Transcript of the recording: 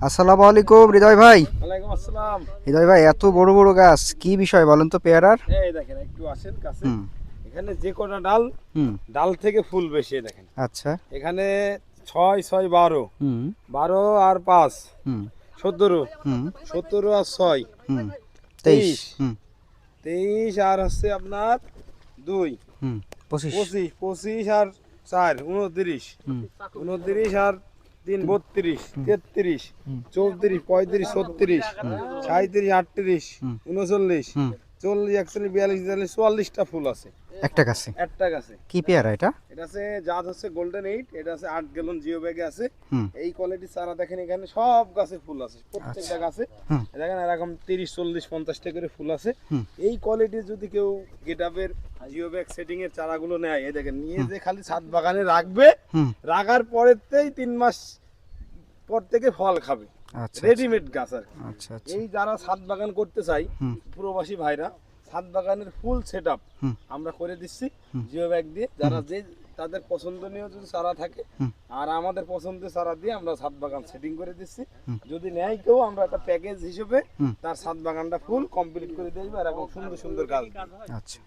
আসসালামু আলাইকুম হৃদয় ভাই। ওয়ালাইকুম আসসালাম। হৃদয় ভাই, এত বড় বড় গাছ, কি বিষয় বলেন তো পেয়ারার? এই দেখেন একটু আসেন কাছে। হুম। এখানে যে কটা ডাল, হুম। ডাল থেকে ফুল বেশি দেখেন। আচ্ছা। এখানে 6 6 12, হুম। 12 আর 5 হুম। 17, হুম। 17 আর 6 হুম। 23। 23, হুম। 23 আর হচ্ছে আপনার 2 হুম। 25। 25, 25 আর 4 29, হুম। 29 আর 3 32, হুম। 33, হুম। 34 35 36, 37 38, হুম। 39, হুম। 40 41 42 43 44টা ফুল আছে একটা গাছে। একটা গাছে। কি পেয়ারা এটা? এটা আছে জাত হচ্ছে গোল্ডেন 8, এটা আছে 8 গ্যালন জিও ব্যাগে আছে। হুম। এই কোয়ালিটির চারা দেখেন, এখানে সব গাছে ফুল আছে, আচ্ছা। প্রত্যেকটা গাছে হুম। দেখেন এরকম 30 40 50টা করে ফুল আছে। হুম। এই কোয়ালিটির যদি কেউ গেটআপের জিও ব্যাগ সেটিং এর চারাগুলো নেয়, এই দেখেন নিয়ে যে খালি ছাদ বাগানে রাখবে, হুম। রাখার পরেতেই 3 মাস পর থেকে ফল খাবে। আচ্ছা। রেডিমেড গাছ আর কি। আচ্ছা। আচ্ছা। এই যারা ছাদ বাগান করতে চাই, হুম। প্রবাসী ভাইরা, ছাদ বাগানের ফুল সেটআপ হুম। আমরা করে দিচ্ছি হুম। জিও ব্যাগ দিয়ে। যারা যে তাদের পছন্দনীয় যদি চারা থাকে, হুম। আর আমাদের পছন্দের চারা দিয়ে আমরা ছাদ বাগান সেটিং করে দিচ্ছি। হুম। যদি নেয় কেউ, আমরা একটা প্যাকেজ হিসেবে হুম। তার ছাদ বাগানটা ফুল কমপ্লিট করে দিয়ে দেবো, এরকম সুন্দর সুন্দর গাছ। আচ্ছা।